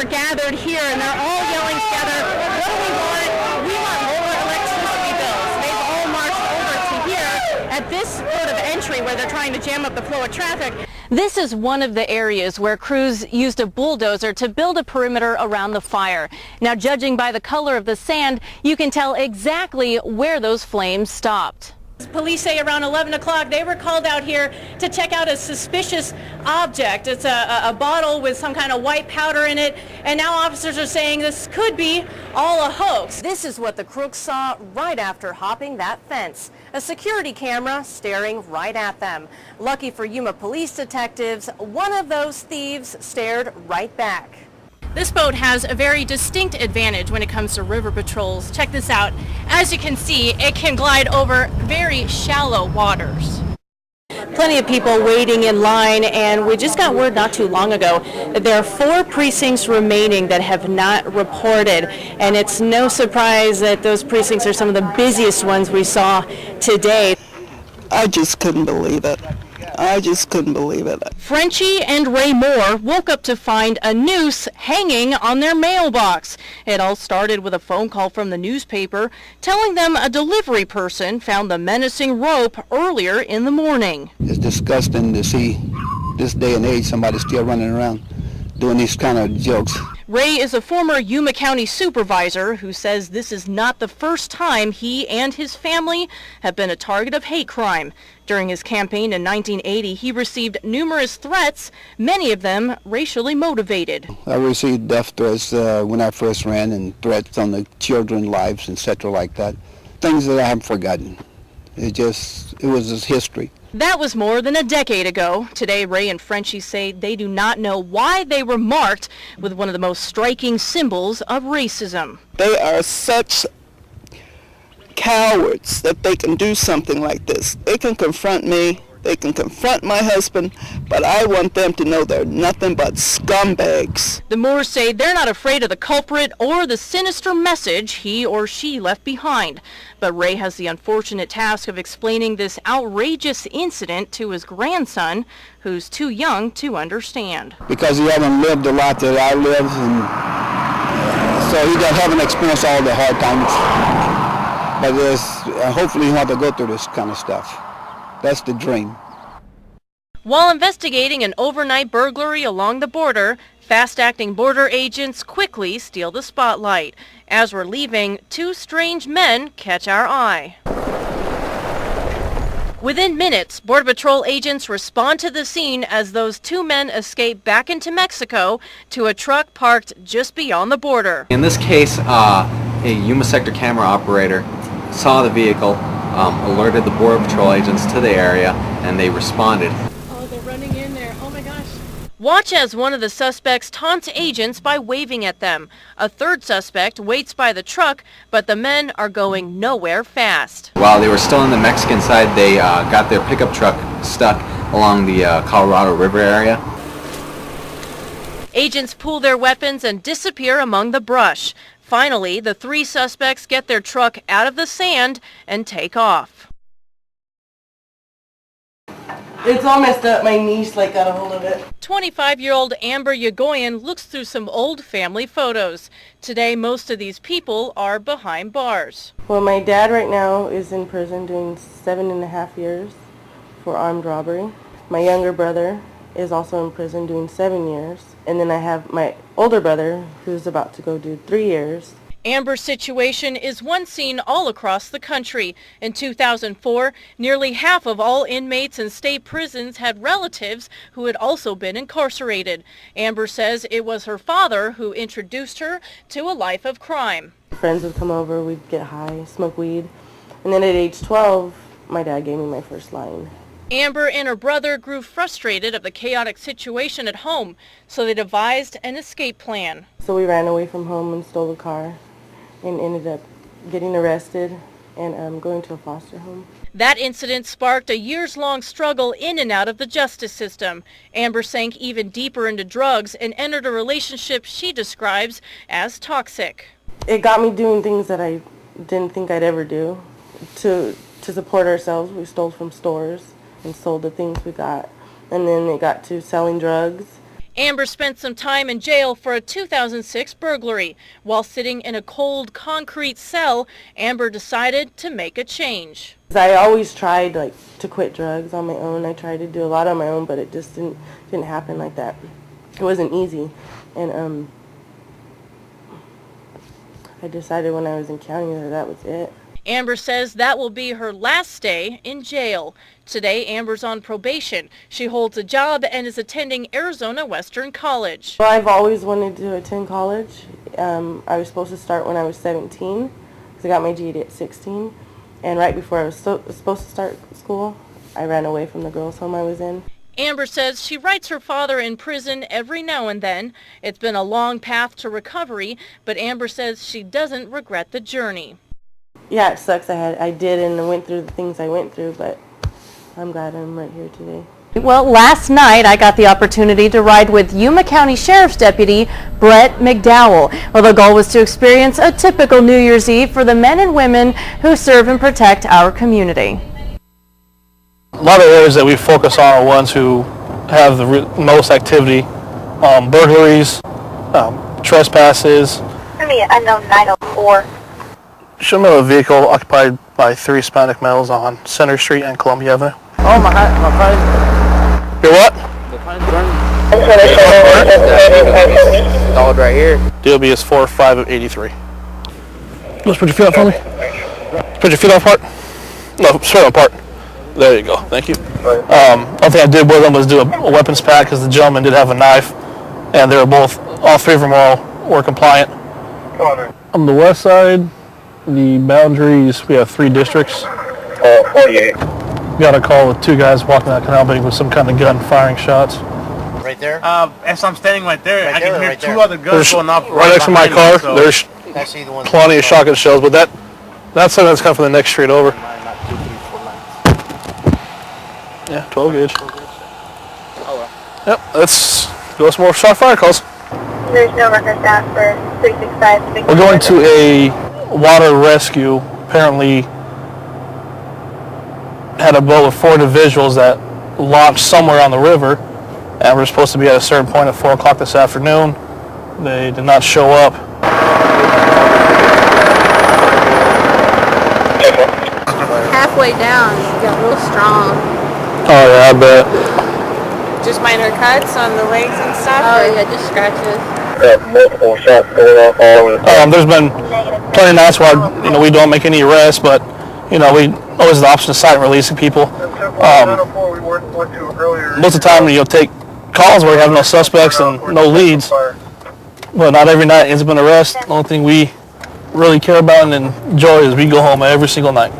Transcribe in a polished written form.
are gathered here, and they're all yelling together, what do we want? We want lower electricity bills. They've all marched over to here at this port of entry where they're trying to jam up the flow of traffic. This is one of the areas where crews used a bulldozer to build a perimeter around the fire. Now, judging by the color of the sand, you can tell exactly where those flames stopped. Police say around 11 o'clock they were called out here to check out a suspicious object. It's a bottle with some kind of white powder in it, and now officers are saying this could be all a hoax. This is what the crooks saw right after hopping that fence. A security camera staring right at them. Lucky for Yuma police detectives, one of those thieves stared right back. This boat has a very distinct advantage when it comes to river patrols. Check this out. As you can see, it can glide over very shallow waters. Plenty of people waiting in line, and we just got word not too long ago that there are 4 precincts remaining that have not reported, and it's no surprise that those precincts are some of the busiest ones we saw today. I just couldn't believe it. I just couldn't believe it. Frenchie and Ray Moore woke up to find a noose hanging on their mailbox. It all started with a phone call from the newspaper telling them a delivery person found the menacing rope earlier in the morning. It's disgusting to see this day and age somebody still running around doing these kind of jokes. Ray is a former Yuma County supervisor who says this is not the first time he and his family have been a target of hate crime. During his campaign in 1980, he received numerous threats, many of them racially motivated. I received death threats when I first ran, and threats on the children's lives, etc. like that. Things that I haven't forgotten. It was just history. That was more than a decade ago. Today, Ray and Frenchie say they do not know why they were marked with one of the most striking symbols of racism. They are such cowards that they can do something like this. They can confront me, they can confront my husband, but I want them to know they're nothing but scumbags. The Moores say they're not afraid of the culprit or the sinister message he or she left behind. But Ray has the unfortunate task of explaining this outrageous incident to his grandson, who's too young to understand. Because he hasn't lived a lot that I lived, and so he haven't experienced all the hard times. But hopefully he'll have to go through this kind of stuff. That's the dream. While investigating an overnight burglary along the border, fast-acting border agents quickly steal the spotlight. As we're leaving, 2 strange men catch our eye. Within minutes, Border Patrol agents respond to the scene as those 2 men escape back into Mexico to a truck parked just beyond the border. In this case, a Yuma sector camera operator saw the vehicle, alerted the Border Patrol agents to the area, and they responded. Oh, they're running in there. Oh my gosh. Watch as one of the suspects taunts agents by waving at them. A third suspect waits by the truck, but the men are going nowhere fast. While they were still on the Mexican side, they got their pickup truck stuck along the Colorado River area. Agents pull their weapons and disappear among the brush. Finally, the 3 suspects get their truck out of the sand and take off. It's all messed up. My niece got a hold of it. 25-year-old Amber Yagoyan looks through some old family photos. Today, most of these people are behind bars. Well, my dad right now is in prison doing 7.5 years for armed robbery. My younger brother is also in prison doing 7 years. And then I have my older brother who's about to go do 3 years. Amber's situation is one seen all across the country. In 2004, nearly half of all inmates in state prisons had relatives who had also been incarcerated. Amber says it was her father who introduced her to a life of crime. Friends would come over, we'd get high, smoke weed. And then at age 12, my dad gave me my first line. Amber and her brother grew frustrated of the chaotic situation at home, so they devised an escape plan. So we ran away from home and stole a car and ended up getting arrested and going to a foster home. That incident sparked a years-long struggle in and out of the justice system. Amber sank even deeper into drugs and entered a relationship she describes as toxic. It got me doing things that I didn't think I'd ever do. To support ourselves, we stole from stores and sold the things we got. And then it got to selling drugs. Amber spent some time in jail for a 2006 burglary. While sitting in a cold concrete cell, Amber decided to make a change. I always tried to quit drugs on my own. I tried to do a lot on my own, but it just didn't happen like that. It wasn't easy, and I decided when I was in county that was it. Amber says that will be her last day in jail. Today, Amber's on probation. She holds a job and is attending Arizona Western College. Well, I've always wanted to attend college. I was supposed to start when I was 17, because I got my GED at 16. And right before I was supposed to start school, I ran away from the girls' home I was in. Amber says she writes her father in prison every now and then. It's been a long path to recovery, but Amber says she doesn't regret the journey. Yeah, it sucks. I did and went through the things I went through, but I'm glad I'm right here today. Well, last night I got the opportunity to ride with Yuma County Sheriff's Deputy Brett McDowell. Well, the goal was to experience a typical New Year's Eve for the men and women who serve and protect our community. A lot of areas that we focus on are ones who have the most activity, burglaries, trespasses. Unknown 904. Show me a vehicle occupied by 3 Hispanic males on Center Street and Columbia Avenue. Oh, my car. Your what? The car's burning. Dog right here. DOB is 45 of 83. Let's put your feet up for me. Put your feet up apart. No, straight apart. There you go. Thank you. One thing I did with them was do a weapons pack because the gentleman did have a knife, and they were all 3 of them were compliant. On the west side, the boundaries, we have 3 districts. 48. Got a call with 2 guys walking out Canal Bank with some kind of gun firing shots. Right there? As I'm standing right there, Right I can there, hear right 2 there. other guns going off Right next to my car, behind me, so- there's I see the one. plenty of shotgun shells, but that's something that's coming from the next street over. Not 2, 3, 4, 9. Yeah, 12 gauge. Yep, let's go with some more shot fire calls. There's no record down for 365. We're going to a water rescue. Apparently had a boat with 4 individuals that launched somewhere on the river, and we're supposed to be at a certain point at 4 o'clock this afternoon. They did not show up. Halfway down, it got real strong. Oh yeah, I bet. Just minor cuts on the legs and stuff? Oh yeah, just scratches. Multiple shots going off all over the There's been plenty of nights where we don't make any arrests, but we always have the option of silent releasing people. Most of the time you'll take calls where you have no suspects and no leads, but not every night ends up in an arrest. The only thing we really care about and enjoy is we go home every single night.